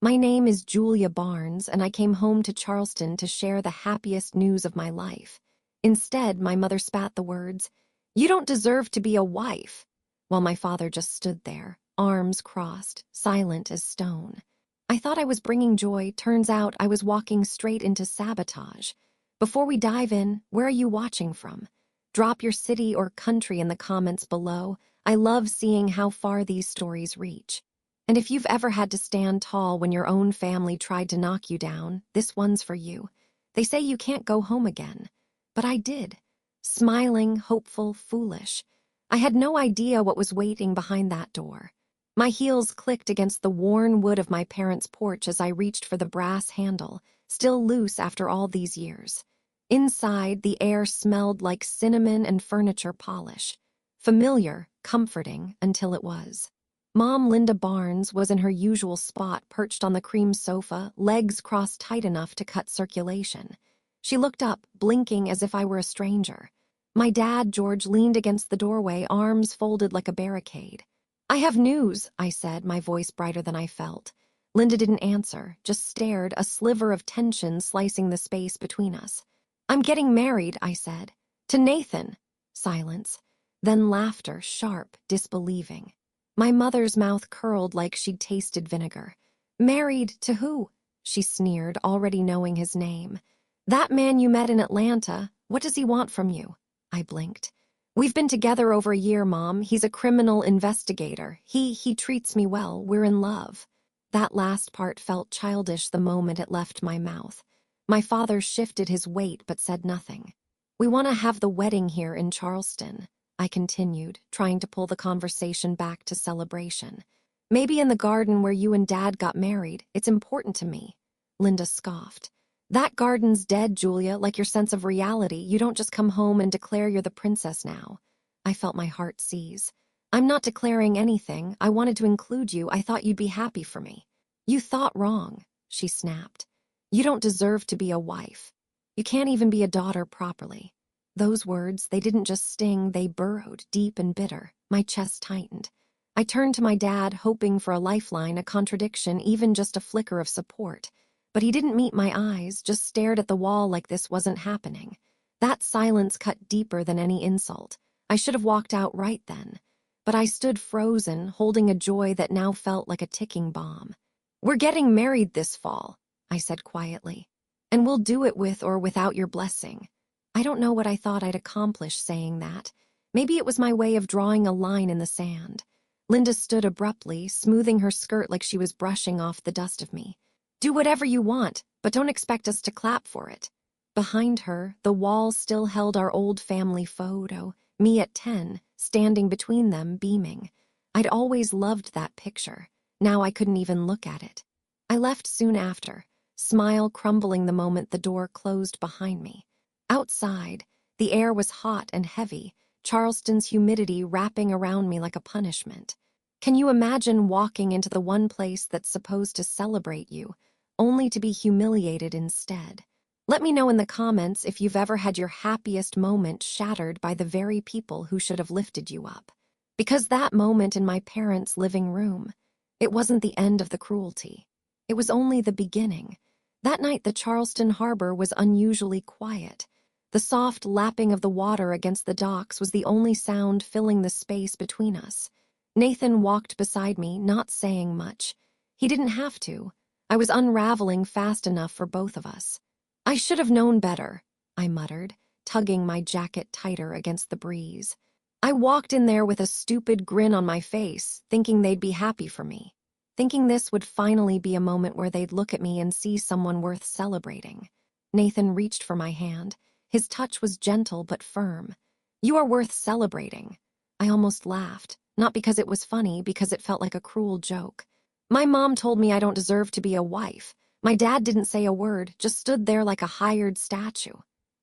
My name is Julia Barnes, and I came home to Charleston to share the happiest news of my life. Instead, my mother spat the words, "You don't deserve to be a wife," while my father just stood there, arms crossed, silent as stone. I thought I was bringing joy. Turns out I was walking straight into sabotage. Before we dive in, where are you watching from? Drop your city or country in the comments below. I love seeing how far these stories reach. And if you've ever had to stand tall when your own family tried to knock you down, this one's for you. They say you can't go home again. But I did. Smiling, hopeful, foolish. I had no idea what was waiting behind that door. My heels clicked against the worn wood of my parents' porch as I reached for the brass handle, still loose after all these years. Inside, the air smelled like cinnamon and furniture polish. Familiar, comforting, until it was. Mom Linda Barnes was in her usual spot, perched on the cream sofa, legs crossed tight enough to cut circulation. She looked up, blinking as if I were a stranger. My dad, George, leaned against the doorway, arms folded like a barricade. "I have news," I said, my voice brighter than I felt. Linda didn't answer, just stared, a sliver of tension slicing the space between us. "I'm getting married," I said. "To Nathan." Silence. Then laughter, sharp, disbelieving. My mother's mouth curled like she'd tasted vinegar. "Married to who?" she sneered, already knowing his name. "That man you met in Atlanta. What does he want from you?" I blinked. "We've been together over a year, Mom. He's a criminal investigator. He treats me well. We're in love." That last part felt childish the moment it left my mouth. My father shifted his weight but said nothing. "We want to have the wedding here in Charleston," I continued, trying to pull the conversation back to celebration. "Maybe in the garden where you and Dad got married. It's important to me." Linda scoffed. "That garden's dead, Julia, like your sense of reality. You don't just come home and declare you're the princess now." I felt my heart seize. "I'm not declaring anything. I wanted to include you. I thought you'd be happy for me." "You thought wrong," she snapped. "You don't deserve to be a wife. You can't even be a daughter properly." Those words, they didn't just sting, they burrowed, deep and bitter. My chest tightened. I turned to my dad, hoping for a lifeline, a contradiction, even just a flicker of support. But he didn't meet my eyes, just stared at the wall like this wasn't happening. That silence cut deeper than any insult. I should have walked out right then. But I stood frozen, holding a joy that now felt like a ticking bomb. "We're getting married this fall," I said quietly. "And we'll do it with or without your blessing." I don't know what I thought I'd accomplish saying that. Maybe it was my way of drawing a line in the sand. Linda stood abruptly, smoothing her skirt like she was brushing off the dust of me. "Do whatever you want, but don't expect us to clap for it." Behind her, the wall still held our old family photo, me at 10, standing between them, beaming. I'd always loved that picture. Now I couldn't even look at it. I left soon after, smile crumbling the moment the door closed behind me. Outside, the air was hot and heavy, Charleston's humidity wrapping around me like a punishment. Can you imagine walking into the one place that's supposed to celebrate you, only to be humiliated instead? Let me know in the comments if you've ever had your happiest moment shattered by the very people who should have lifted you up. Because that moment in my parents' living room, it wasn't the end of the cruelty. It was only the beginning. That night the Charleston harbor was unusually quiet. The soft lapping of the water against the docks was the only sound filling the space between us. Nathan walked beside me, not saying much. He didn't have to. I was unraveling fast enough for both of us. "I should have known better," I muttered, tugging my jacket tighter against the breeze. I walked in there with a stupid grin on my face, thinking they'd be happy for me. Thinking this would finally be a moment where they'd look at me and see someone worth celebrating. Nathan reached for my hand. His touch was gentle but firm. "You are worth celebrating." I almost laughed, not because it was funny, because it felt like a cruel joke. "My mom told me I don't deserve to be a wife. My dad didn't say a word, just stood there like a hired statue."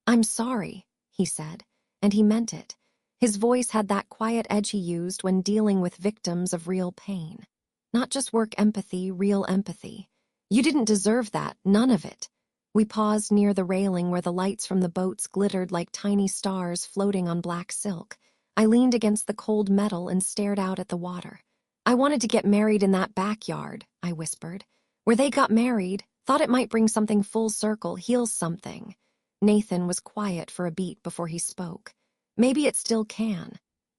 "I'm sorry," he said, and he meant it. His voice had that quiet edge he used when dealing with victims of real pain. Not just work empathy, real empathy. "You didn't deserve that, none of it." We paused near the railing where the lights from the boats glittered like tiny stars floating on black silk. I leaned against the cold metal and stared out at the water. "I wanted to get married in that backyard," I whispered, Where they got married, thought it might bring something full circle, heal something. Nathan was quiet for a beat before he spoke. Maybe it still can.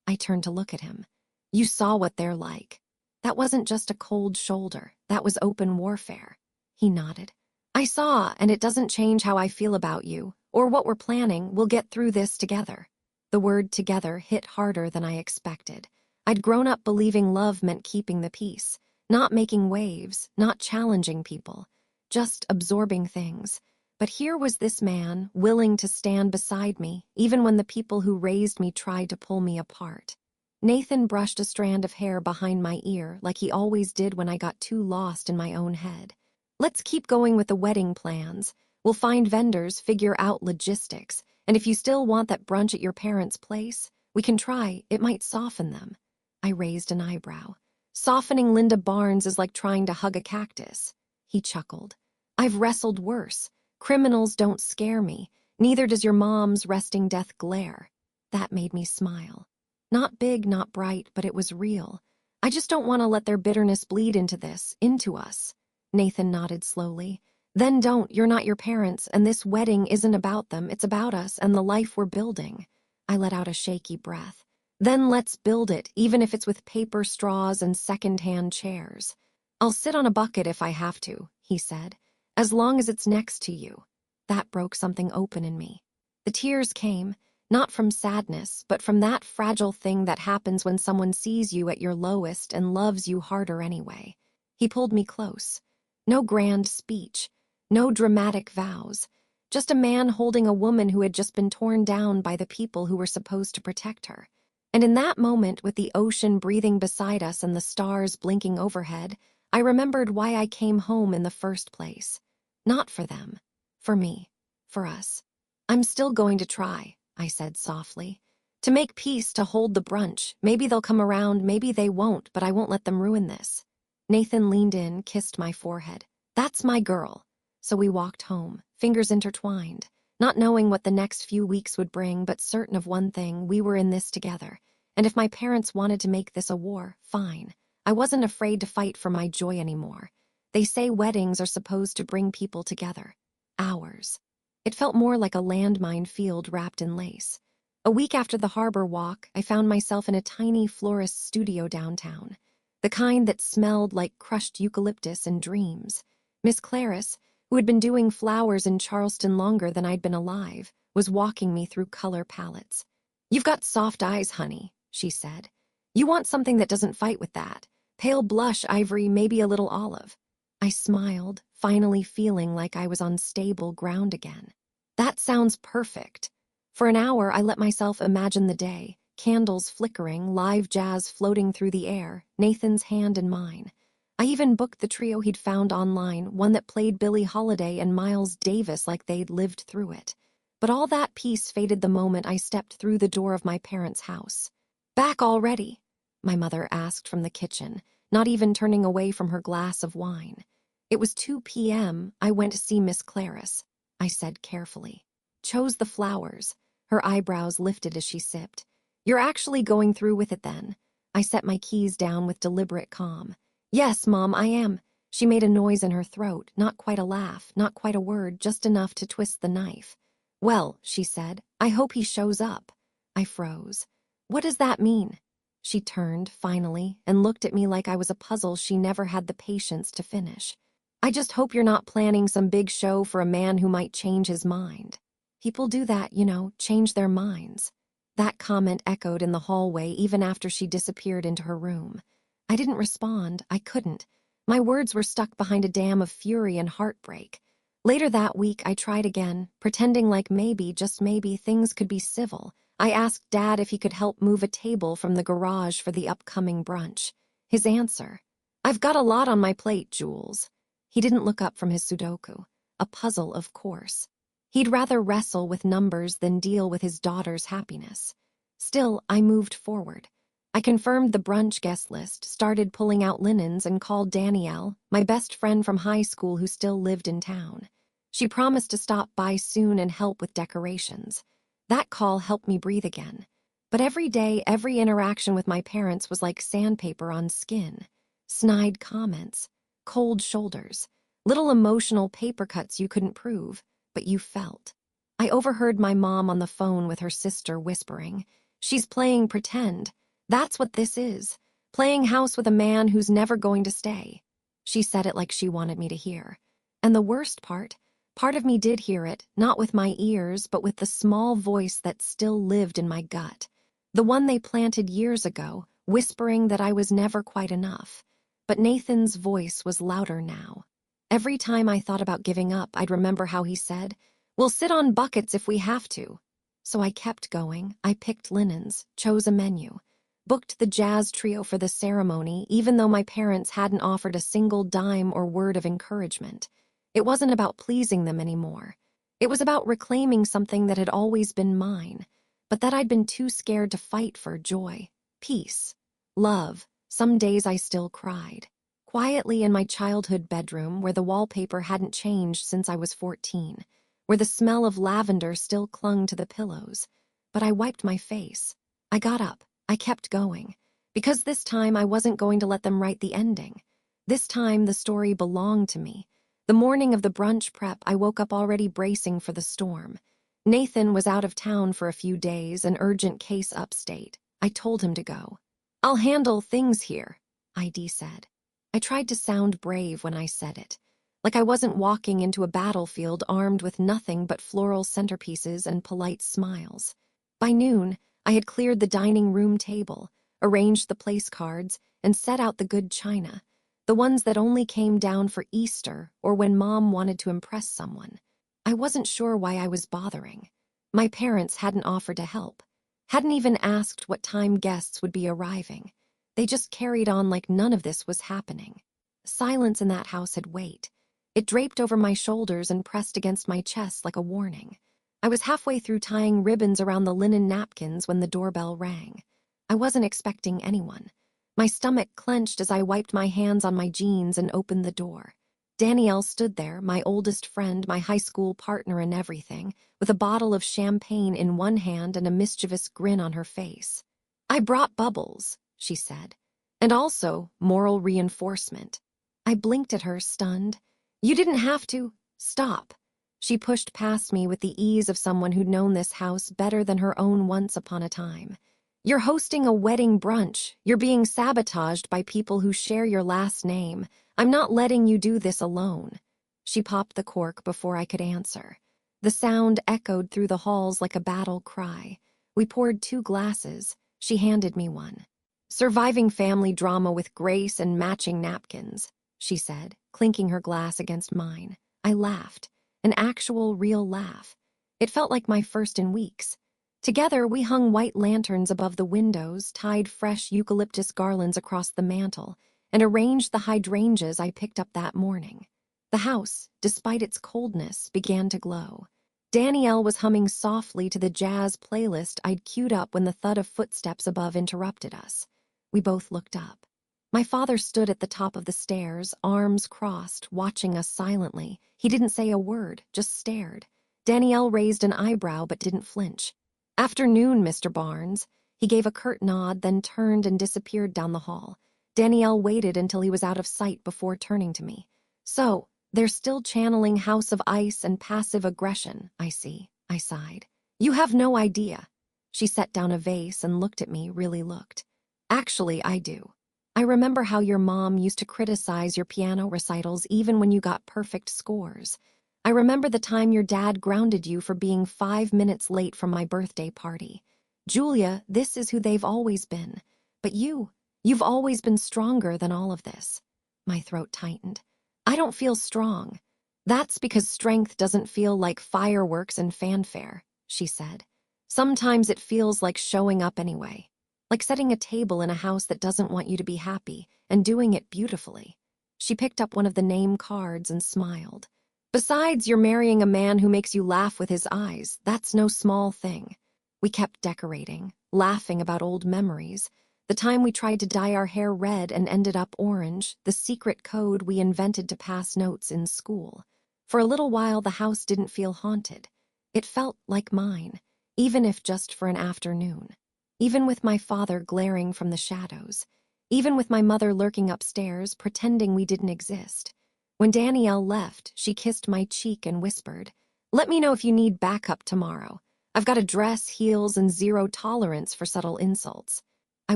I turned to look at him. You saw what they're like. That wasn't just a cold shoulder, that was open warfare. He nodded. I saw, and it doesn't change how I feel about you, or what we're planning. We'll get through this together. The word together hit harder than I expected. I'd grown up believing love meant keeping the peace, not making waves, not challenging people, just absorbing things. But here was this man, willing to stand beside me, even when the people who raised me tried to pull me apart. Nathan brushed a strand of hair behind my ear, like he always did when I got too lost in my own head. Let's keep going with the wedding plans. We'll find vendors, figure out logistics, and if you still want that brunch at your parents' place, we can try. It might soften them. I raised an eyebrow. Softening Linda Barnes is like trying to hug a cactus. He chuckled. I've wrestled worse. Criminals don't scare me. Neither does your mom's resting death glare. That made me smile. Not big, not bright, but it was real. I just don't want to let their bitterness bleed into this, into us. Nathan nodded slowly. Then don't. You're not your parents, and this wedding isn't about them. It's about us and the life we're building. I let out a shaky breath. Then let's build it, even if it's with paper straws and second-hand chairs. I'll sit on a bucket if I have to, he said, as long as it's next to you. That broke something open in me. The tears came, not from sadness, but from that fragile thing that happens when someone sees you at your lowest and loves you harder anyway. He pulled me close. No grand speech, no dramatic vows, just a man holding a woman who had just been torn down by the people who were supposed to protect her. And in that moment, with the ocean breathing beside us and the stars blinking overhead, I remembered why I came home in the first place. Not for them. For me. For us. I'm still going to try, I said softly. To make peace, to hold the brunch. Maybe they'll come around, maybe they won't, but I won't let them ruin this. Nathan leaned in, kissed my forehead. That's my girl. So we walked home, fingers intertwined, not knowing what the next few weeks would bring, but certain of one thing: we were in this together. And if my parents wanted to make this a war, fine. I wasn't afraid to fight for my joy anymore. They say weddings are supposed to bring people together. Ours. It felt more like a landmine field wrapped in lace. A week after the harbor walk, I found myself in a tiny florist's studio downtown. The kind that smelled like crushed eucalyptus and dreams. Miss Clarice, who had been doing flowers in Charleston longer than I'd been alive, was walking me through color palettes. You've got soft eyes, honey, she said. You want something that doesn't fight with that. Pale blush, ivory, maybe a little olive. I smiled, finally feeling like I was on stable ground again. That sounds perfect. For an hour, I let myself imagine the day. Candles flickering, live jazz floating through the air, Nathan's hand in mine. I even booked the trio he'd found online, one that played Billie Holiday and Miles Davis like they'd lived through it. But all that peace faded the moment I stepped through the door of my parents' house. Back already? My mother asked from the kitchen, not even turning away from her glass of wine. It was 2 p.m. I went to see Miss Clarice, I said carefully. Chose the flowers. Her eyebrows lifted as she sipped. You're actually going through with it then? I set my keys down with deliberate calm. Yes, Mom, I am. She made a noise in her throat, not quite a laugh, not quite a word, just enough to twist the knife. Well, she said, I hope he shows up. I froze. What does that mean? She turned, finally, and looked at me like I was a puzzle she never had the patience to finish. I just hope you're not planning some big show for a man who might change his mind. People do that, change their minds. That comment echoed in the hallway even after she disappeared into her room. I didn't respond. I couldn't. My words were stuck behind a dam of fury and heartbreak. Later that week, I tried again, pretending like maybe, just maybe, things could be civil. I asked Dad if he could help move a table from the garage for the upcoming brunch. His answer: I've got a lot on my plate, Jules. He didn't look up from his Sudoku. A puzzle, of course. He'd rather wrestle with numbers than deal with his daughter's happiness. Still, I moved forward. I confirmed the brunch guest list, started pulling out linens, and called Danielle, my best friend from high school who still lived in town. She promised to stop by soon and help with decorations. That call helped me breathe again. But every day, every interaction with my parents was like sandpaper on skin. Snide comments. Cold shoulders. Little emotional paper cuts you couldn't prove, but you felt. I overheard my mom on the phone with her sister whispering, "She's playing pretend. That's what this is. Playing house with a man who's never going to stay." She said it like she wanted me to hear. And the worst part of me did hear it, not with my ears, but with the small voice that still lived in my gut. The one they planted years ago, whispering that I was never quite enough. But Nathan's voice was louder now. Every time I thought about giving up, I'd remember how he said, "We'll sit on buckets if we have to." So I kept going. I picked linens, chose a menu, booked the jazz trio for the ceremony, even though my parents hadn't offered a single dime or word of encouragement. It wasn't about pleasing them anymore. It was about reclaiming something that had always been mine, but that I'd been too scared to fight for: joy, peace, love. Some days I still cried. Quietly in my childhood bedroom, where the wallpaper hadn't changed since I was 14, where the smell of lavender still clung to the pillows. But I wiped my face. I got up. I kept going. Because this time I wasn't going to let them write the ending. This time the story belonged to me. The morning of the brunch prep, I woke up already bracing for the storm. Nathan was out of town for a few days, an urgent case upstate. I told him to go. "I'll handle things here," ID said. I tried to sound brave when I said it, like I wasn't walking into a battlefield armed with nothing but floral centerpieces and polite smiles. By noon, I had cleared the dining room table, arranged the place cards, and set out the good china, the ones that only came down for Easter or when Mom wanted to impress someone. I wasn't sure why I was bothering. My parents hadn't offered to help, hadn't even asked what time guests would be arriving. They just carried on like none of this was happening. Silence in that house had weight. It draped over my shoulders and pressed against my chest like a warning. I was halfway through tying ribbons around the linen napkins when the doorbell rang. I wasn't expecting anyone. My stomach clenched as I wiped my hands on my jeans and opened the door. Danielle stood there, my oldest friend, my high school partner and everything, with a bottle of champagne in one hand and a mischievous grin on her face. "I brought bubbles," she said, "and also moral reinforcement." I blinked at her, stunned. "You didn't have to. Stop." She pushed past me with the ease of someone who'd known this house better than her own once upon a time. "You're hosting a wedding brunch. You're being sabotaged by people who share your last name. I'm not letting you do this alone." She popped the cork before I could answer. The sound echoed through the halls like a battle cry. We poured 2 glasses. She handed me one. "Surviving family drama with grace and matching napkins," she said, clinking her glass against mine. I laughed. An actual, real laugh. It felt like my first in weeks. Together, we hung white lanterns above the windows, tied fresh eucalyptus garlands across the mantel, and arranged the hydrangeas I picked up that morning. The house, despite its coldness, began to glow. Danielle was humming softly to the jazz playlist I'd queued up when the thud of footsteps above interrupted us. We both looked up. My father stood at the top of the stairs, arms crossed, watching us silently. He didn't say a word, just stared. Danielle raised an eyebrow but didn't flinch. "Afternoon, Mr. Barnes." He gave a curt nod, then turned and disappeared down the hall. Danielle waited until he was out of sight before turning to me. "So, they're still channeling House of Ice and passive aggression, I see," I sighed. "You have no idea." She set down a vase and looked at me, really looked. "Actually, I do. I remember how your mom used to criticize your piano recitals even when you got perfect scores. I remember the time your dad grounded you for being 5 minutes late from my birthday party. Julia, this is who they've always been. But you've always been stronger than all of this." My throat tightened. "I don't feel strong." "That's because strength doesn't feel like fireworks and fanfare," she said. "Sometimes it feels like showing up anyway. Like setting a table in a house that doesn't want you to be happy, and doing it beautifully." She picked up one of the name cards and smiled. "Besides, you're marrying a man who makes you laugh with his eyes. That's no small thing." We kept decorating, laughing about old memories. The time we tried to dye our hair red and ended up orange, the secret code we invented to pass notes in school. For a little while, the house didn't feel haunted. It felt like mine, even if just for an afternoon. Even with my father glaring from the shadows. Even with my mother lurking upstairs, pretending we didn't exist. When Danielle left, she kissed my cheek and whispered, "Let me know if you need backup tomorrow. I've got a dress, heels, and zero tolerance for subtle insults." I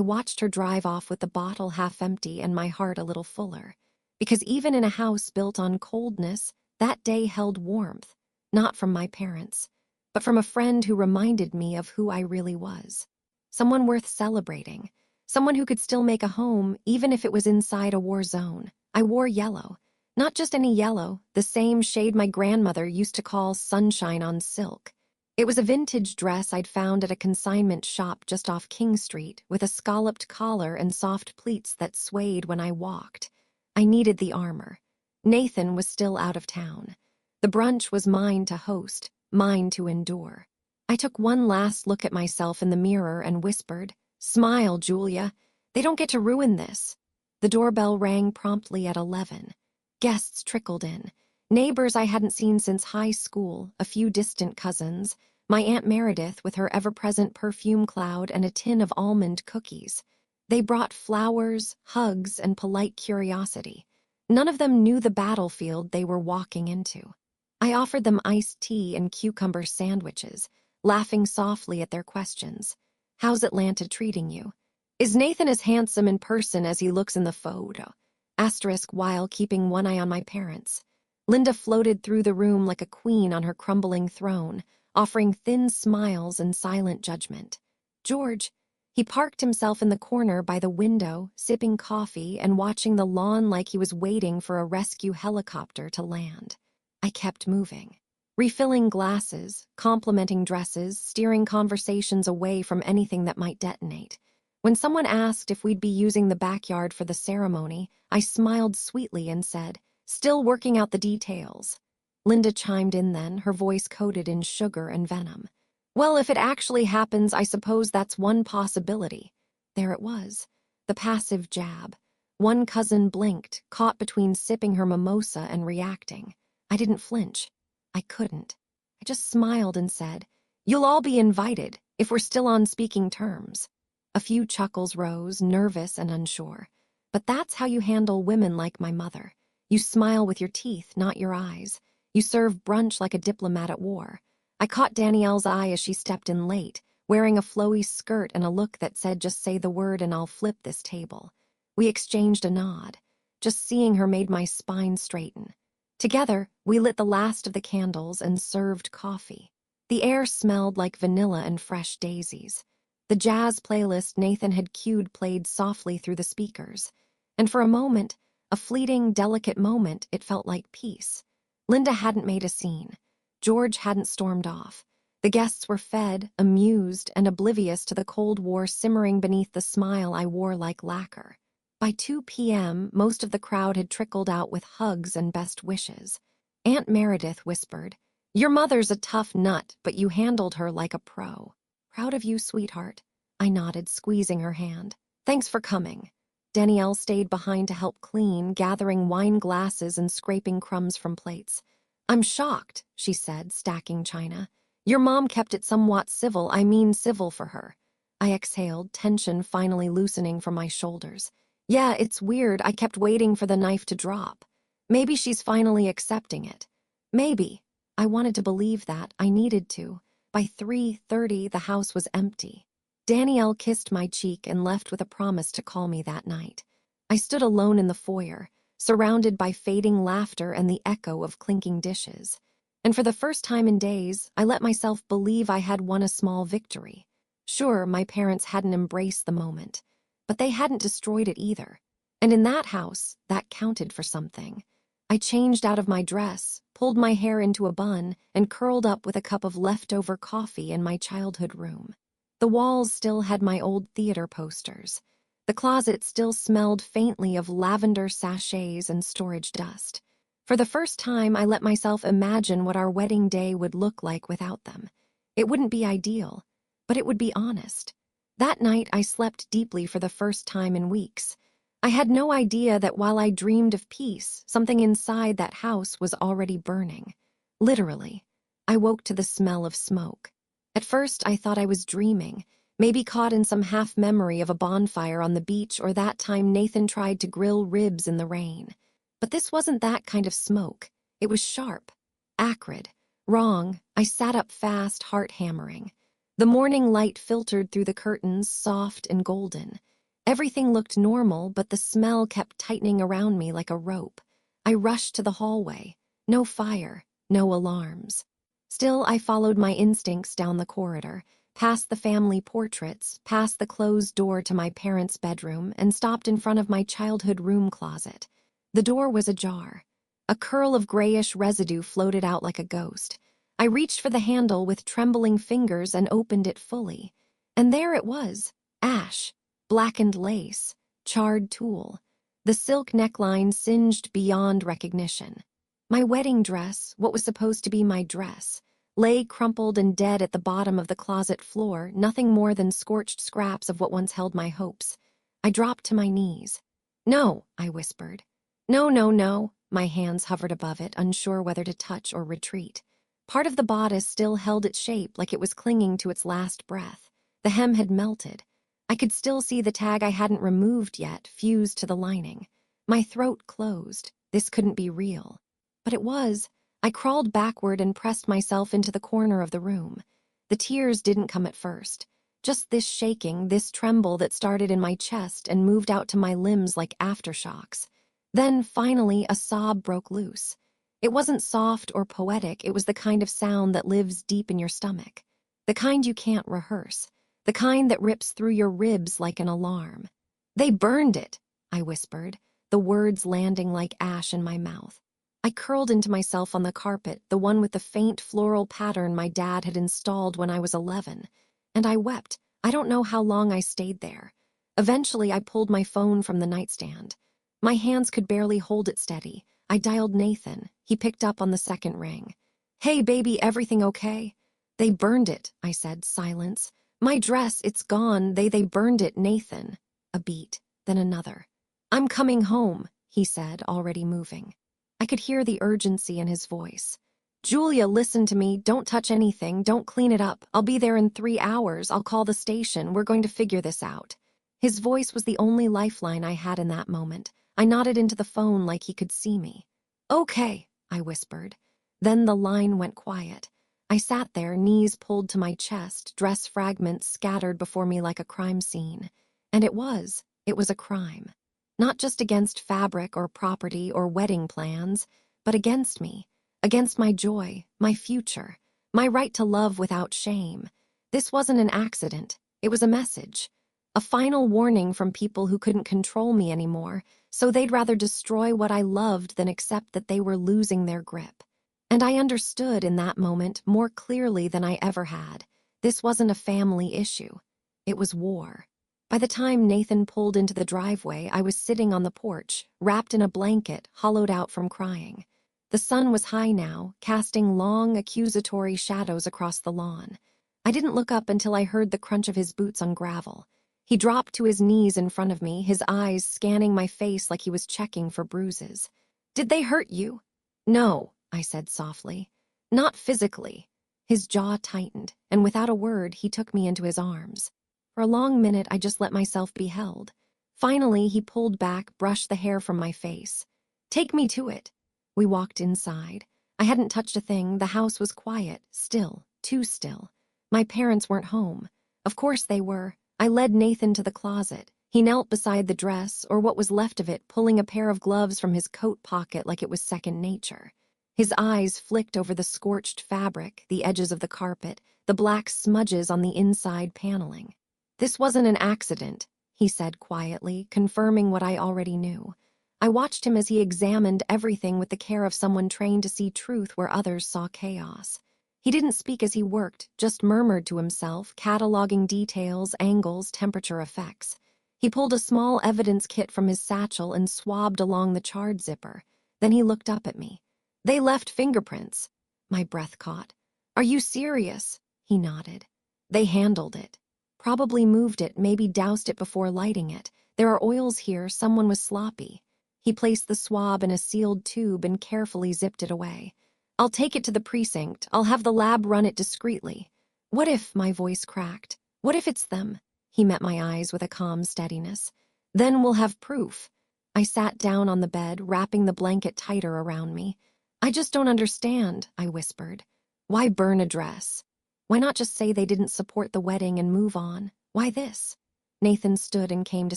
watched her drive off with the bottle half empty and my heart a little fuller. Because even in a house built on coldness, that day held warmth, not from my parents, but from a friend who reminded me of who I really was. Someone worth celebrating. Someone who could still make a home, even if it was inside a war zone. I wore yellow. Not just any yellow, the same shade my grandmother used to call sunshine on silk. It was a vintage dress I'd found at a consignment shop just off King Street, with a scalloped collar and soft pleats that swayed when I walked. I needed the armor. Nathan was still out of town. The brunch was mine to host, mine to endure. I took one last look at myself in the mirror and whispered, "Smile, Julia. They don't get to ruin this." The doorbell rang promptly at 11. Guests trickled in. Neighbors I hadn't seen since high school, a few distant cousins, my Aunt Meredith with her ever-present perfume cloud and a tin of almond cookies. They brought flowers, hugs, and polite curiosity. None of them knew the battlefield they were walking into. I offered them iced tea and cucumber sandwiches, laughing softly at their questions. "How's Atlanta treating you? Is Nathan as handsome in person as he looks in the photo?" Asterisk while keeping one eye on my parents. Linda floated through the room like a queen on her crumbling throne, offering thin smiles and silent judgment. George, he parked himself in the corner by the window, sipping coffee and watching the lawn like he was waiting for a rescue helicopter to land. I kept moving, refilling glasses, complimenting dresses, steering conversations away from anything that might detonate. When someone asked if we'd be using the backyard for the ceremony, I smiled sweetly and said, "Still working out the details." Linda chimed in then, her voice coated in sugar and venom. "Well, if it actually happens, I suppose that's one possibility." There it was, the passive jab. One cousin blinked, caught between sipping her mimosa and reacting. I didn't flinch. I couldn't. I just smiled and said, "You'll all be invited, if we're still on speaking terms." A few chuckles rose, nervous and unsure. But that's how you handle women like my mother. You smile with your teeth, not your eyes. You serve brunch like a diplomat at war. I caught Danielle's eye as she stepped in late, wearing a flowy skirt and a look that said, "Just say the word and I'll flip this table." We exchanged a nod. Just seeing her made my spine straighten. Together, we lit the last of the candles and served coffee. The air smelled like vanilla and fresh daisies. The jazz playlist Nathan had cued played softly through the speakers. And for a moment, a fleeting, delicate moment, it felt like peace. Linda hadn't made a scene. George hadn't stormed off. The guests were fed, amused, and oblivious to the Cold War simmering beneath the smile I wore like lacquer. By 2 p.m., most of the crowd had trickled out with hugs and best wishes. Aunt Meredith whispered, "Your mother's a tough nut, but you handled her like a pro." "Proud of you, sweetheart." I nodded, squeezing her hand. "Thanks for coming." Danielle stayed behind to help clean, gathering wine glasses and scraping crumbs from plates. "I'm shocked," she said, stacking china. "Your mom kept it somewhat civil, civil for her." I exhaled, tension finally loosening from my shoulders. "Yeah, it's weird. I kept waiting for the knife to drop. Maybe she's finally accepting it. Maybe." I wanted to believe that. I needed to. By 3:30, the house was empty. Danielle kissed my cheek and left with a promise to call me that night. I stood alone in the foyer, surrounded by fading laughter and the echo of clinking dishes. And for the first time in days, I let myself believe I had won a small victory. Sure, my parents hadn't embraced the moment, but they hadn't destroyed it either. And in that house, that counted for something. I changed out of my dress, pulled my hair into a bun, and curled up with a cup of leftover coffee in my childhood room. The walls still had my old theater posters. The closet still smelled faintly of lavender sachets and storage dust. For the first time, I let myself imagine what our wedding day would look like without them. It wouldn't be ideal, but it would be honest. That night, I slept deeply for the first time in weeks. I had no idea that while I dreamed of peace, something inside that house was already burning. Literally. I woke to the smell of smoke. At first, I thought I was dreaming, maybe caught in some half-memory of a bonfire on the beach or that time Nathan tried to grill ribs in the rain. But this wasn't that kind of smoke. It was sharp, acrid, wrong. I sat up fast, heart hammering. The morning light filtered through the curtains, soft and golden. Everything looked normal, but the smell kept tightening around me like a rope. I rushed to the hallway. No fire, no alarms. Still, I followed my instincts down the corridor, past the family portraits, past the closed door to my parents' bedroom, and stopped in front of my childhood room closet. The door was ajar. A curl of grayish residue floated out like a ghost. I reached for the handle with trembling fingers and opened it fully. And there it was, ash, blackened lace, charred tulle. The silk neckline singed beyond recognition. My wedding dress, what was supposed to be my dress, lay crumpled and dead at the bottom of the closet floor, nothing more than scorched scraps of what once held my hopes. I dropped to my knees. "No," I whispered. "No, no, no." My hands hovered above it, unsure whether to touch or retreat. Part of the bodice still held its shape like it was clinging to its last breath. The hem had melted. I could still see the tag I hadn't removed yet, fused to the lining. My throat closed. This couldn't be real. But it was. I crawled backward and pressed myself into the corner of the room. The tears didn't come at first. Just this shaking, this tremble that started in my chest and moved out to my limbs like aftershocks. Then, finally, a sob broke loose. It wasn't soft or poetic, it was the kind of sound that lives deep in your stomach. The kind you can't rehearse. The kind that rips through your ribs like an alarm. "They burned it," I whispered, the words landing like ash in my mouth. I curled into myself on the carpet, the one with the faint floral pattern my dad had installed when I was 11. And I wept. I don't know how long I stayed there. Eventually, I pulled my phone from the nightstand. My hands could barely hold it steady. I dialed Nathan. He picked up on the second ring. "Hey, baby, everything okay?" "They burned it," I said, silence. "My dress, it's gone. They burned it, Nathan." A beat, then another. "I'm coming home," he said, already moving. I could hear the urgency in his voice. "Julia, listen to me. Don't touch anything. Don't clean it up. I'll be there in 3 hours. I'll call the station. We're going to figure this out." His voice was the only lifeline I had in that moment. I nodded into the phone like he could see me. "Okay," I whispered. Then the line went quiet. I sat there, knees pulled to my chest, dress fragments scattered before me like a crime scene. And it was a crime. Not just against fabric or property or wedding plans, but against me, against my joy, my future, my right to love without shame. This wasn't an accident. It was a message. A final warning from people who couldn't control me anymore, so they'd rather destroy what I loved than accept that they were losing their grip. And I understood in that moment more clearly than I ever had. This wasn't a family issue. It was war. By the time Nathan pulled into the driveway, I was sitting on the porch, wrapped in a blanket, hollowed out from crying. The sun was high now, casting long, accusatory shadows across the lawn. I didn't look up until I heard the crunch of his boots on gravel. He dropped to his knees in front of me, his eyes scanning my face like he was checking for bruises. "Did they hurt you?" "No," I said softly. "Not physically." His jaw tightened, and without a word, he took me into his arms. For a long minute, I just let myself be held. Finally, he pulled back, brushed the hair from my face. "Take me to it." We walked inside. I hadn't touched a thing. The house was quiet, still, too still. My parents weren't home. Of course they were. I led Nathan to the closet. He knelt beside the dress, or what was left of it, pulling a pair of gloves from his coat pocket like it was second nature. His eyes flicked over the scorched fabric, the edges of the carpet, the black smudges on the inside paneling. "This wasn't an accident," he said quietly, confirming what I already knew. I watched him as he examined everything with the care of someone trained to see truth where others saw chaos. He didn't speak as he worked, just murmured to himself, cataloging details, angles, temperature effects. He pulled a small evidence kit from his satchel and swabbed along the charred zipper. Then he looked up at me. "They left fingerprints." My breath caught. "Are you serious?" He nodded. "They handled it. Probably moved it, maybe doused it before lighting it. There are oils here, someone was sloppy." He placed the swab in a sealed tube and carefully zipped it away. "I'll take it to the precinct. I'll have the lab run it discreetly." "What if," my voice cracked, "what if it's them?" He met my eyes with a calm steadiness. "Then we'll have proof." I sat down on the bed, wrapping the blanket tighter around me. I just don't understand, I whispered. Why burn a dress? Why not just say they didn't support the wedding and move on? Why this? Nathan stood and came to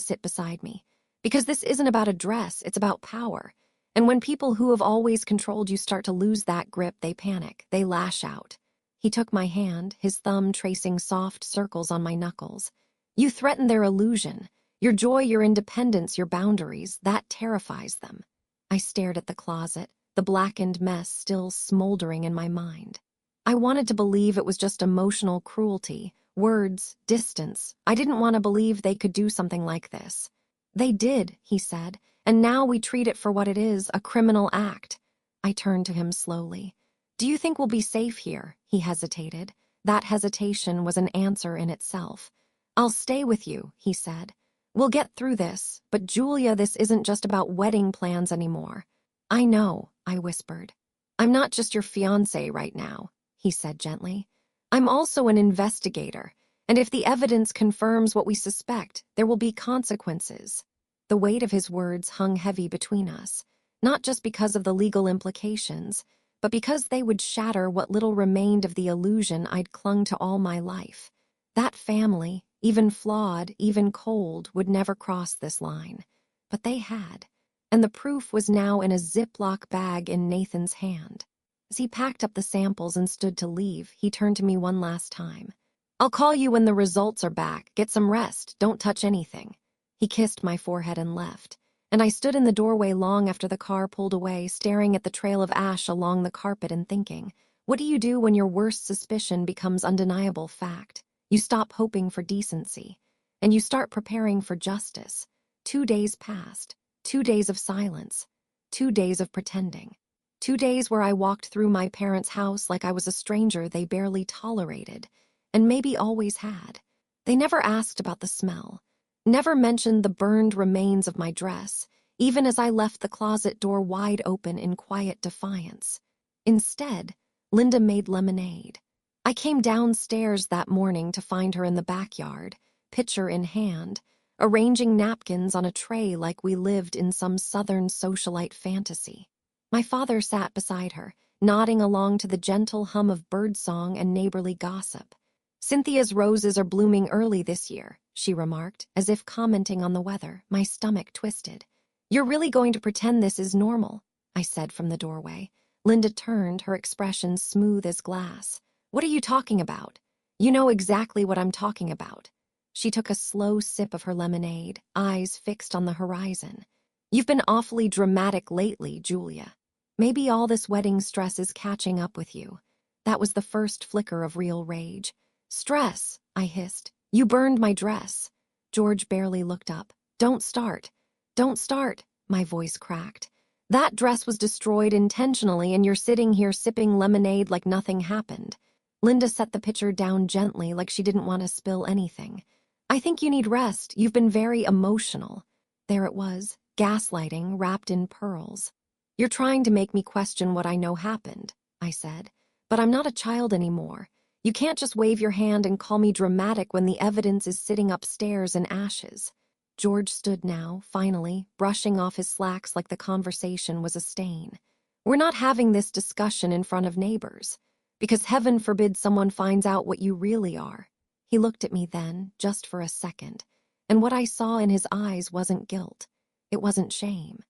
sit beside me. Because this isn't about a dress, it's about power. And when people who have always controlled you start to lose that grip, they panic, they lash out. He took my hand, his thumb tracing soft circles on my knuckles. You threaten their illusion. Your joy, your independence, your boundaries, that terrifies them. I stared at the closet, the blackened mess still smoldering in my mind. I wanted to believe it was just emotional cruelty, words, distance. I didn't want to believe they could do something like this. They did, he said, and now we treat it for what it is, a criminal act. I turned to him slowly. Do you think we'll be safe here? He hesitated. That hesitation was an answer in itself. I'll stay with you, he said. We'll get through this, but Julia, this isn't just about wedding plans anymore. I know, I whispered. I'm not just your fiancé right now, he said gently. I'm also an investigator, and if the evidence confirms what we suspect, there will be consequences. The weight of his words hung heavy between us, not just because of the legal implications, but because they would shatter what little remained of the illusion I'd clung to all my life. That family, even flawed, even cold, would never cross this line. But they had, and the proof was now in a Ziploc bag in Nathan's hand. As he packed up the samples and stood to leave, he turned to me one last time. I'll call you when the results are back. Get some rest. Don't touch anything. He kissed my forehead and left, and I stood in the doorway long after the car pulled away, staring at the trail of ash along the carpet and thinking, what do you do when your worst suspicion becomes undeniable fact? You stop hoping for decency, and you start preparing for justice. 2 days passed, 2 days of silence, 2 days of pretending. 2 days where I walked through my parents' house like I was a stranger they barely tolerated, and maybe always had. They never asked about the smell, never mentioned the burned remains of my dress, even as I left the closet door wide open in quiet defiance. Instead, Linda made lemonade. I came downstairs that morning to find her in the backyard, pitcher in hand, arranging napkins on a tray like we lived in some southern socialite fantasy. My father sat beside her, nodding along to the gentle hum of birdsong and neighborly gossip. Cynthia's roses are blooming early this year, she remarked, as if commenting on the weather. My stomach twisted. You're really going to pretend this is normal? I said from the doorway. Linda turned, her expression smooth as glass. What are you talking about? You know exactly what I'm talking about. She took a slow sip of her lemonade, eyes fixed on the horizon. You've been awfully dramatic lately, Julia. Maybe all this wedding stress is catching up with you. That was the first flicker of real rage. Stress, I hissed. You burned my dress. George barely looked up. Don't start. Don't start, my voice cracked. That dress was destroyed intentionally and you're sitting here sipping lemonade like nothing happened. Linda set the pitcher down gently like she didn't want to spill anything. I think you need rest. You've been very emotional. There it was, gaslighting wrapped in pearls. You're trying to make me question what I know happened, I said. But I'm not a child anymore. You can't just wave your hand and call me dramatic when the evidence is sitting upstairs in ashes. George stood now, finally, brushing off his slacks like the conversation was a stain. We're not having this discussion in front of neighbors, because heaven forbid someone finds out what you really are. He looked at me then, just for a second, and what I saw in his eyes wasn't guilt. It wasn't shame.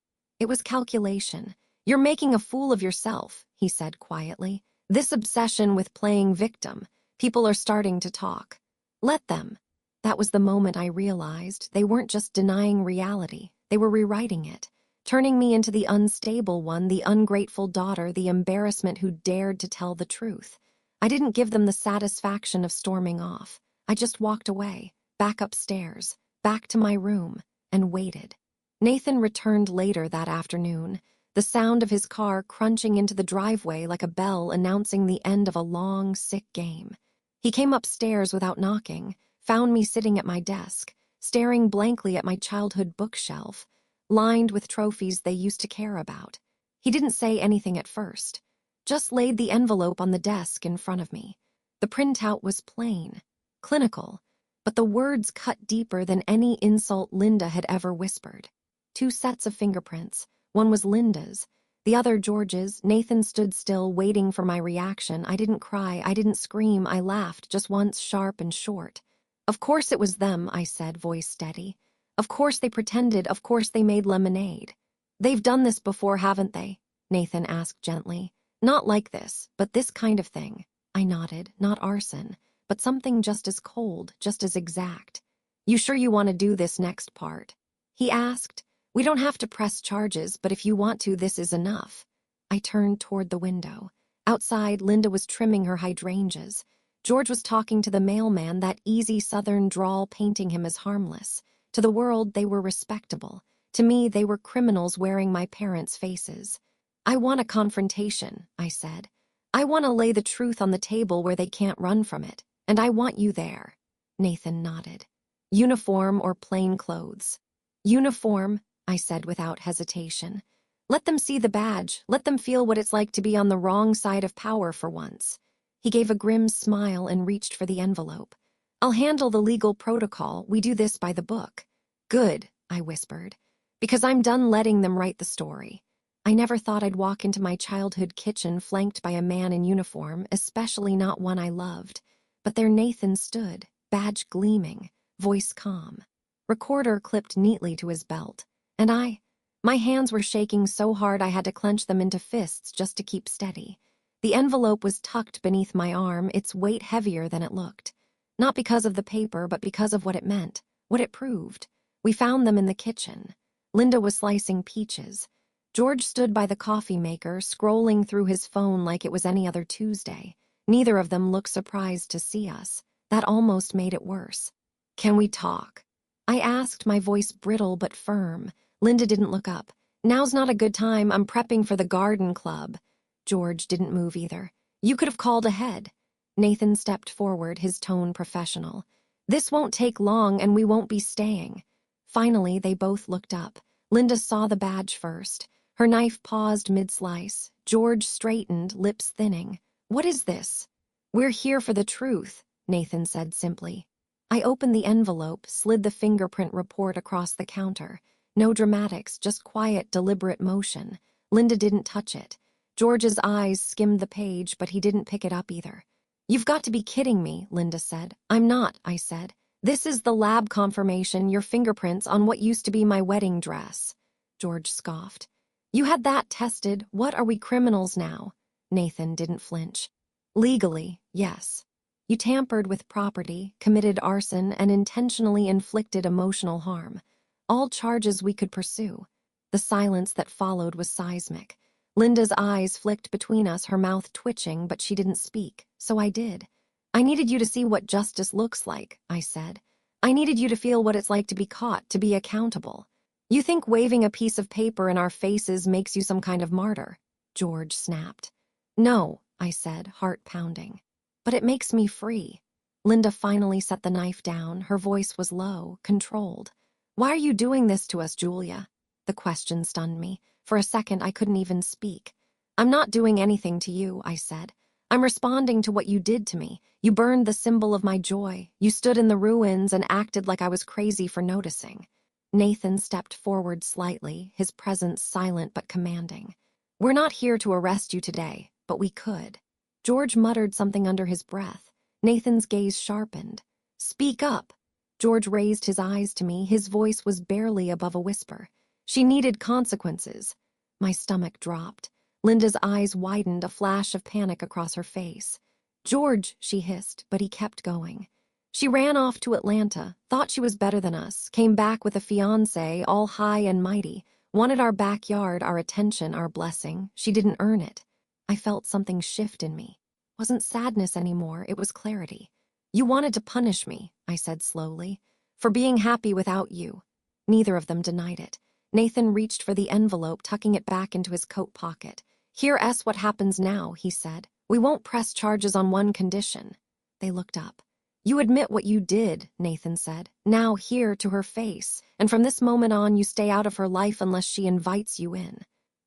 It was calculation. You're making a fool of yourself, he said quietly. This obsession with playing victim, people are starting to talk. Let them. That was the moment I realized they weren't just denying reality, they were rewriting it, turning me into the unstable one, the ungrateful daughter, the embarrassment who dared to tell the truth. I didn't give them the satisfaction of storming off. I just walked away, back upstairs, back to my room, and waited. Nathan returned later that afternoon, the sound of his car crunching into the driveway like a bell announcing the end of a long, sick game. He came upstairs without knocking, found me sitting at my desk, staring blankly at my childhood bookshelf, lined with trophies they used to care about. He didn't say anything at first, just laid the envelope on the desk in front of me. The printout was plain, clinical, but the words cut deeper than any insult Linda had ever whispered. 2 sets of fingerprints. One was Linda's, the other George's. Nathan stood still, waiting for my reaction. I didn't cry, I didn't scream, I laughed, just once, sharp and short. Of course it was them, I said, voice steady. Of course they pretended, of course they made lemonade. They've done this before, haven't they? Nathan asked gently. Not like this, but this kind of thing. I nodded. Not arson, but something just as cold, just as exact. You sure you want to do this next part? He asked. We don't have to press charges, but if you want to, this is enough. I turned toward the window. Outside, Linda was trimming her hydrangeas. George was talking to the mailman, that easy southern drawl painting him as harmless. To the world, they were respectable. To me, they were criminals wearing my parents' faces. I want a confrontation, I said. I want to lay the truth on the table where they can't run from it, and I want you there. Nathan nodded. Uniform or plain clothes? Uniform, I said without hesitation. Let them see the badge, let them feel what it's like to be on the wrong side of power for once. He gave a grim smile and reached for the envelope. I'll handle the legal protocol, we do this by the book. Good, I whispered, because I'm done letting them write the story. I never thought I'd walk into my childhood kitchen flanked by a man in uniform, especially not one I loved. But there Nathan stood, badge gleaming, voice calm. Recorder clipped neatly to his belt. And my hands were shaking so hard I had to clench them into fists just to keep steady. The envelope was tucked beneath my arm, its weight heavier than it looked. Not because of the paper, but because of what it meant, what it proved. We found them in the kitchen. Linda was slicing peaches. George stood by the coffee maker, scrolling through his phone like it was any other Tuesday. Neither of them looked surprised to see us. That almost made it worse. Can we talk? I asked, my voice brittle but firm. Linda didn't look up. Now's not a good time, I'm prepping for the garden club. George didn't move either. You could have called ahead. Nathan stepped forward, his tone professional. This won't take long and we won't be staying. Finally, they both looked up. Linda saw the badge first. Her knife paused mid-slice. George straightened, lips thinning. What is this? We're here for the truth, Nathan said simply. I opened the envelope, slid the fingerprint report across the counter. No dramatics, just quiet, deliberate motion. Linda didn't touch it. George's eyes skimmed the page, but he didn't pick it up either. You've got to be kidding me, Linda said. I'm not, I said. This is the lab confirmation, your fingerprints on what used to be my wedding dress. George scoffed. You had that tested. What, are we criminals now? Nathan didn't flinch. Legally, yes. You tampered with property, committed arson, and intentionally inflicted emotional harm. All charges we could pursue. The silence that followed was seismic. Linda's eyes flicked between us, her mouth twitching, but she didn't speak, so I did. I needed you to see what justice looks like, I said. I needed you to feel what it's like to be caught, to be accountable. You think waving a piece of paper in our faces makes you some kind of martyr? George snapped. No, I said, heart pounding. But it makes me free. Linda finally set the knife down. Her voice was low, controlled. Why are you doing this to us, Julia? The question stunned me. For a second, I couldn't even speak. I'm not doing anything to you, I said. I'm responding to what you did to me. You burned the symbol of my joy. You stood in the ruins and acted like I was crazy for noticing. Nathan stepped forward slightly, his presence silent but commanding. We're not here to arrest you today, but we could. George muttered something under his breath. Nathan's gaze sharpened. Speak up. George raised his eyes to me. His voice was barely above a whisper. She needed consequences. My stomach dropped. Linda's eyes widened, a flash of panic across her face. George, she hissed, but he kept going. She ran off to Atlanta, thought she was better than us, came back with a fiancé, all high and mighty, wanted our backyard, our attention, our blessing. She didn't earn it. I felt something shift in me. It wasn't sadness anymore, it was clarity. You wanted to punish me, I said slowly, for being happy without you. Neither of them denied it. Nathan reached for the envelope, tucking it back into his coat pocket. Here's what happens now, he said. We won't press charges on one condition. They looked up. You admit what you did, Nathan said. Now here to her face, and from this moment on you stay out of her life unless she invites you in.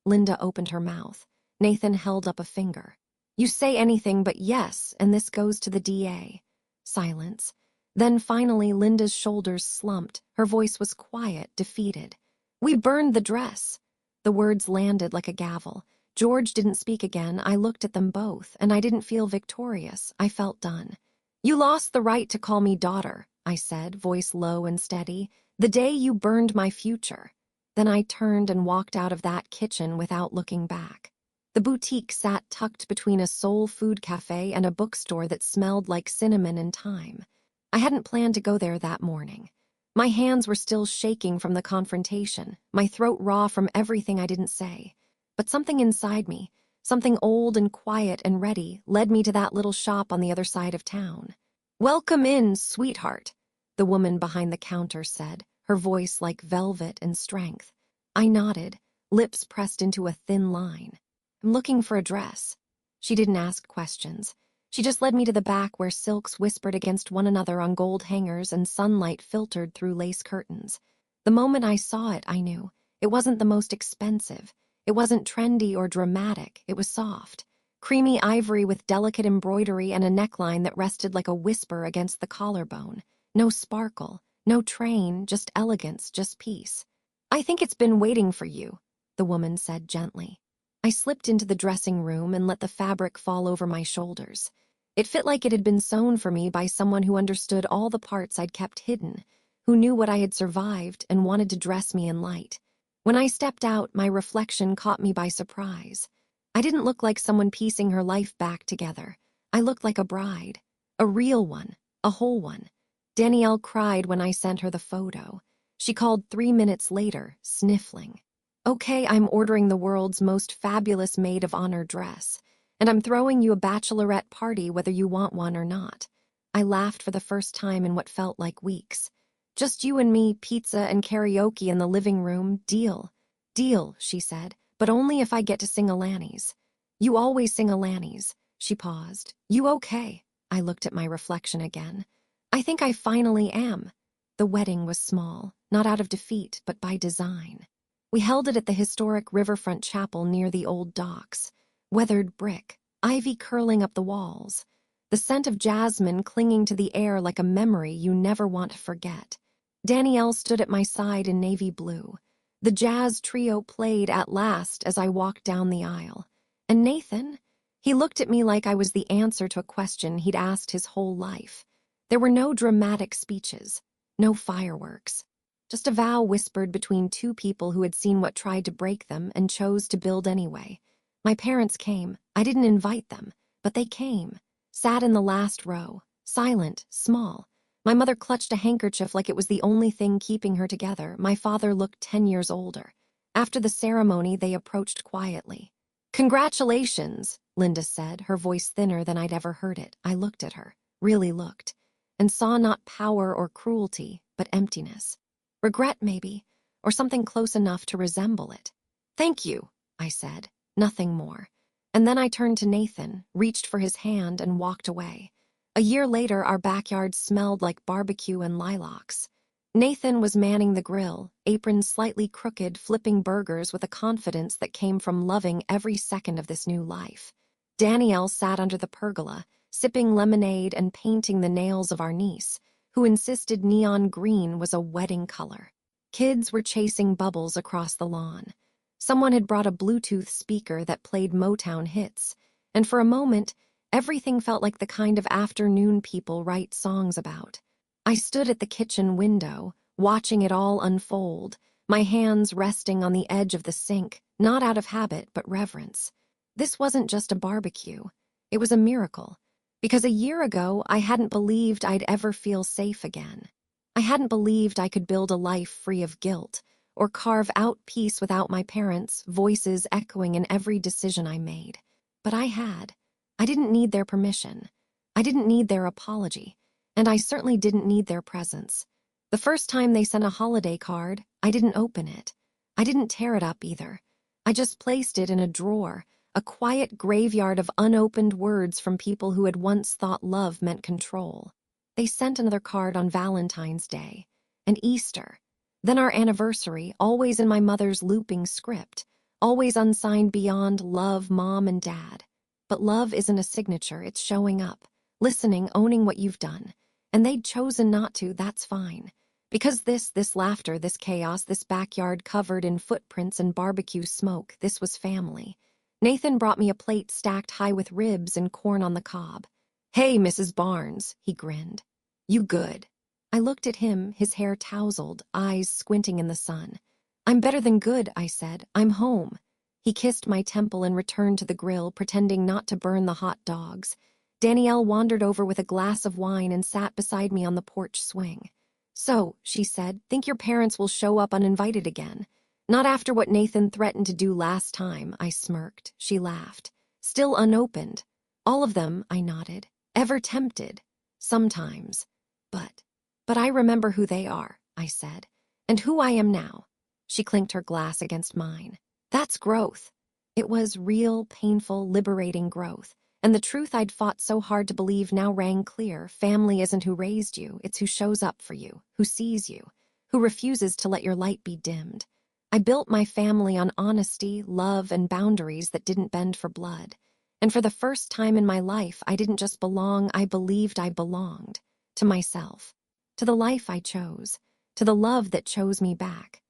Linda opened her mouth. Nathan held up a finger. You say anything but yes, and this goes to the DA. Silence. Then finally Linda's shoulders slumped. Her voice was quiet, defeated. We burned the dress. The words landed like a gavel. George didn't speak again. I looked at them both, and I didn't feel victorious. I felt done. You lost the right to call me daughter, I said, voice low and steady, the day you burned my future. Then I turned and walked out of that kitchen without looking back. The boutique sat tucked between a soul food cafe and a bookstore that smelled like cinnamon and thyme. I hadn't planned to go there that morning. My hands were still shaking from the confrontation, my throat raw from everything I didn't say. But something inside me, something old and quiet and ready, led me to that little shop on the other side of town. "Welcome in, sweetheart," the woman behind the counter said, her voice like velvet and strength. I nodded, lips pressed into a thin line. "I'm looking for a dress." She didn't ask questions. She just led me to the back where silks whispered against one another on gold hangers and sunlight filtered through lace curtains. The moment I saw it, I knew. It wasn't the most expensive. It wasn't trendy or dramatic. It was soft. Creamy ivory with delicate embroidery and a neckline that rested like a whisper against the collarbone. No sparkle, no train, just elegance, just peace. "I think it's been waiting for you," the woman said gently. I slipped into the dressing room and let the fabric fall over my shoulders. It fit like it had been sewn for me by someone who understood all the parts I'd kept hidden, who knew what I had survived and wanted to dress me in light. When I stepped out, my reflection caught me by surprise. I didn't look like someone piecing her life back together. I looked like a bride. A real one. A whole one. Danielle cried when I sent her the photo. She called 3 minutes later, sniffling. "Okay, I'm ordering the world's most fabulous maid of honor dress, and I'm throwing you a bachelorette party whether you want one or not." I laughed for the first time in what felt like weeks. "Just you and me, pizza and karaoke in the living room, deal." "Deal," she said, "but only if I get to sing Alanis." "You always sing Alanis." She paused. "You okay?" I looked at my reflection again. "I think I finally am." The wedding was small, not out of defeat, but by design. We held it at the historic riverfront chapel near the old docks. Weathered brick, ivy curling up the walls, the scent of jasmine clinging to the air like a memory you never want to forget. Danielle stood at my side in navy blue. The jazz trio played at last as I walked down the aisle. And Nathan? He looked at me like I was the answer to a question he'd asked his whole life. There were no dramatic speeches, no fireworks. Just a vow whispered between two people who had seen what tried to break them and chose to build anyway. My parents came. I didn't invite them, but they came. Sat in the last row, silent, small. My mother clutched a handkerchief like it was the only thing keeping her together. My father looked 10 years older. After the ceremony, they approached quietly. "Congratulations," Linda said, her voice thinner than I'd ever heard it. I looked at her, really looked, and saw not power or cruelty, but emptiness. Regret, maybe, or something close enough to resemble it. "Thank you," I said, nothing more. And then I turned to Nathan, reached for his hand, and walked away. A year later, our backyard smelled like barbecue and lilacs. Nathan was manning the grill, apron slightly crooked, flipping burgers with a confidence that came from loving every second of this new life. Danielle sat under the pergola, sipping lemonade and painting the nails of our niece, who insisted neon green was a wedding color. Kids were chasing bubbles across the lawn. Someone had brought a Bluetooth speaker that played Motown hits, and for a moment, everything felt like the kind of afternoon people write songs about. I stood at the kitchen window, watching it all unfold, my hands resting on the edge of the sink, not out of habit but reverence. This wasn't just a barbecue. It was a miracle. Because a year ago, I hadn't believed I'd ever feel safe again. I hadn't believed I could build a life free of guilt, or carve out peace without my parents' voices echoing in every decision I made. But I had. I didn't need their permission. I didn't need their apology. And I certainly didn't need their presence. The first time they sent a holiday card, I didn't open it. I didn't tear it up either. I just placed it in a drawer, a quiet graveyard of unopened words from people who had once thought love meant control. They sent another card on Valentine's Day, and Easter, then our anniversary, always in my mother's looping script, always unsigned beyond love, mom, and dad. But love isn't a signature, it's showing up, listening, owning what you've done. And they'd chosen not to, that's fine. Because this laughter, this chaos, this backyard covered in footprints and barbecue smoke, this was family. Nathan brought me a plate stacked high with ribs and corn on the cob. "Hey, Mrs. Barnes," he grinned. "You good?" I looked at him, his hair tousled, eyes squinting in the sun. "I'm better than good," I said. "I'm home." He kissed my temple and returned to the grill, pretending not to burn the hot dogs. Danielle wandered over with a glass of wine and sat beside me on the porch swing. "So," she said, "think your parents will show up uninvited again?" "Not after what Nathan threatened to do last time," I smirked. She laughed. "Still unopened." "All of them," I nodded. "Ever tempted?" "Sometimes. But I remember who they are," I said. "And who I am now." She clinked her glass against mine. "That's growth." It was real, painful, liberating growth. And the truth I'd fought so hard to believe now rang clear. Family isn't who raised you, it's who shows up for you, who sees you, who refuses to let your light be dimmed. I built my family on honesty, love, and boundaries that didn't bend for blood. And for the first time in my life, I didn't just belong, I believed I belonged. To myself. To the life I chose. To the love that chose me back.